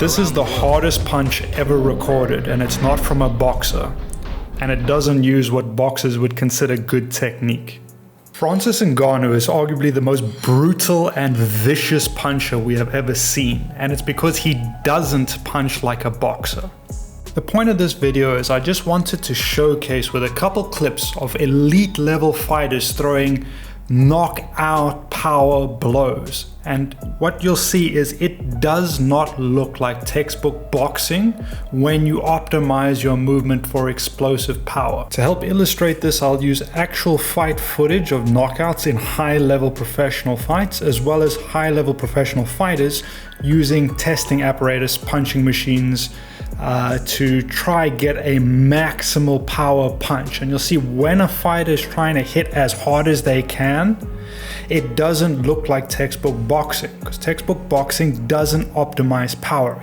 This is the hardest punch ever recorded, and it's not from a boxer, and it doesn't use what boxers would consider good technique. Francis Ngannou is arguably the most brutal and vicious puncher we have ever seen, and it's because he doesn't punch like a boxer. The point of this video is I just wanted to showcase with a couple clips of elite level fighters throwing knockout power blows, and what you'll see is it does not look like textbook boxing when you optimize your movement for explosive power. To help illustrate this, I'll use actual fight footage of knockouts in high-level professional fights, as well as high-level professional fighters using testing apparatus, punching machines, to try get a maximal power punch. And you'll see when a fighter is trying to hit as hard as they can, it doesn't look like textbook boxing, because textbook boxing doesn't optimize power.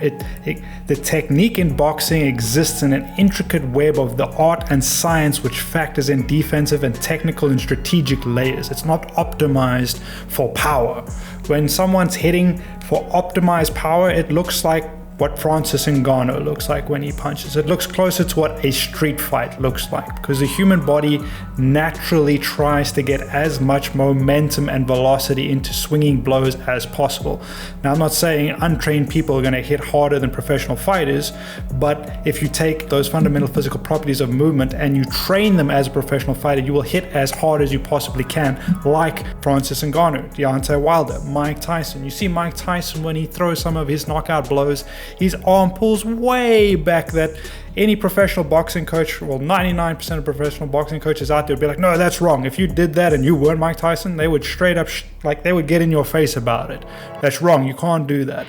The technique in boxing exists in an intricate web of the art and science which factors in defensive and technical and strategic layers. It's not optimized for power. When someone's hitting for optimized power, it looks like what Francis Ngannou looks like when he punches. It looks closer to what a street fight looks like, because the human body naturally tries to get as much momentum and velocity into swinging blows as possible. Now, I'm not saying untrained people are going to hit harder than professional fighters, but if you take those fundamental physical properties of movement and you train them as a professional fighter, you will hit as hard as you possibly can, like Francis Ngannou, Deontay Wilder, Mike Tyson. You see Mike Tyson, when he throws some of his knockout blows, his arm pulls way back that any professional boxing coach, well, 99% of professional boxing coaches out there would be like, no, that's wrong. If you did that and you weren't Mike Tyson, they would straight up, they would get in your face about it. That's wrong. You can't do that.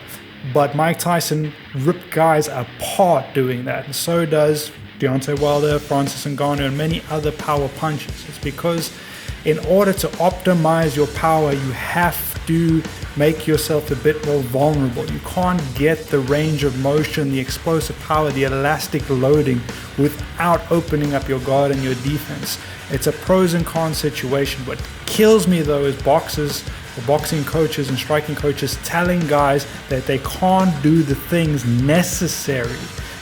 But Mike Tyson ripped guys apart doing that. And so does Deontay Wilder, Francis Ngannou, and many other power punchers. It's because in order to optimize your power, you have to make yourself a bit more vulnerable. You can't get the range of motion, the explosive power, the elastic loading without opening up your guard and your defense. It's a pros and cons situation. What kills me though is boxers, or boxing coaches and striking coaches telling guys that they can't do the things necessary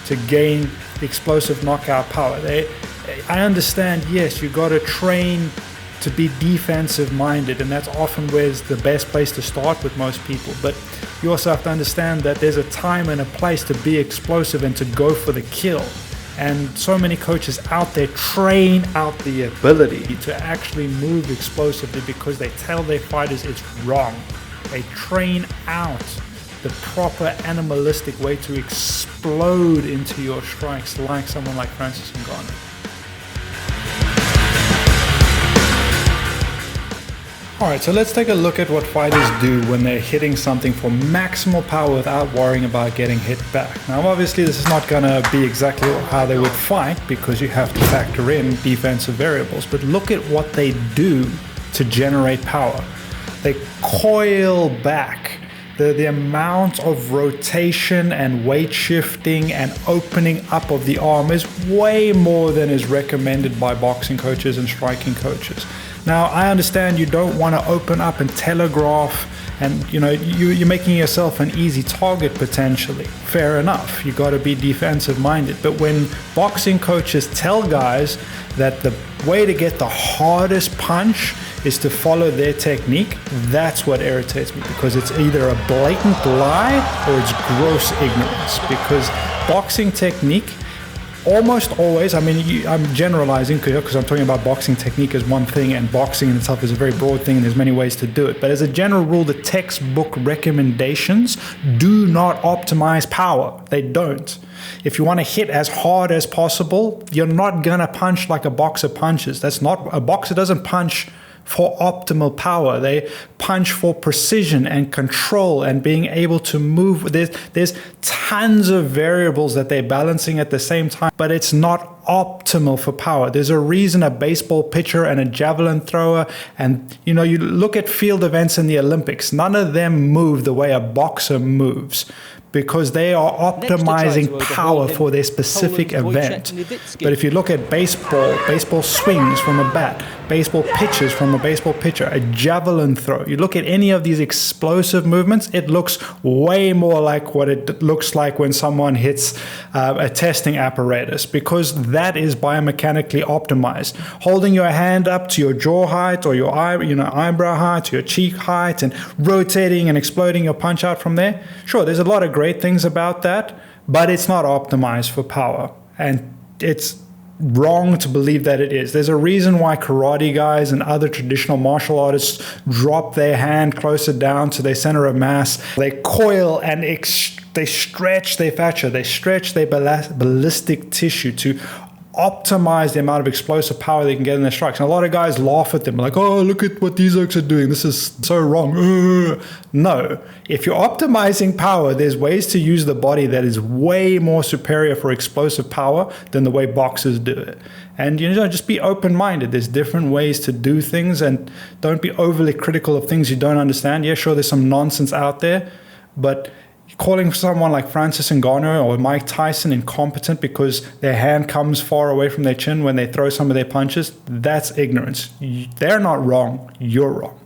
to gain explosive knockout power. I understand, yes, you got to train to be defensive minded, and that's often where's the best place to start with most people. But you also have to understand that there's a time and a place to be explosive and to go for the kill. And so many coaches out there train out the ability to actually move explosively because they tell their fighters it's wrong. They train out the proper animalistic way to explode into your strikes, like someone like Francis Ngannou. Alright, so let's take a look at what fighters do when they're hitting something for maximal power without worrying about getting hit back. Now obviously this is not going to be exactly how they would fight, because you have to factor in defensive variables, but look at what they do to generate power. They coil back. The amount of rotation and weight shifting and opening up of the arm is way more than is recommended by boxing coaches and striking coaches. Now, I understand you don't want to open up and telegraph, and you're making yourself an easy target potentially. Fair enough, you got to be defensive minded. But when boxing coaches tell guys that the way to get the hardest punch is to follow their technique, that's what irritates me, because it's either a blatant lie or it's gross ignorance. Because boxing technique, almost always, I'm generalizing because I'm talking about boxing technique as one thing, and boxing in itself is a very broad thing and there's many ways to do it. But as a general rule, the textbook recommendations do not optimize power. They don't. If you want to hit as hard as possible, you're not going to punch like a boxer punches. A boxer doesn't punch for optimal power. They punch for precision and control and being able to move. There's tons of variables that they're balancing at the same time, but it's not optimal for power. There's a reason a baseball pitcher and a javelin thrower, and you look at field events in the Olympics, none of them move the way a boxer moves, because they are optimizing power for their specific event. But if you look at baseball swings from a bat, baseball pitches from a baseball pitcher, a javelin throw. You look at any of these explosive movements, it looks way more like what it looks like when someone hits a testing apparatus, because that is biomechanically optimized. Holding your hand up to your jaw height or your eyebrow height, to your cheek height, and rotating and exploding your punch out from there. Sure, there's a lot of great things about that, but it's not optimized for power. And it's wrong to believe that it is. There's a reason why karate guys and other traditional martial artists drop their hand closer down to their center of mass. They coil and they stretch their fascia, they stretch their ballistic tissue to optimize the amount of explosive power they can get in their strikes. And a lot of guys laugh at them like, oh, look at what these oaks are doing. This is so wrong. No. If you're optimizing power, there's ways to use the body that is way more superior for explosive power than the way boxers do it. And just be open-minded. There's different ways to do things, and don't be overly critical of things you don't understand. Yeah, sure, there's some nonsense out there, but calling someone like Francis Ngannou or Mike Tyson incompetent because their hand comes far away from their chin when they throw some of their punches, that's ignorance. They're not wrong, you're wrong.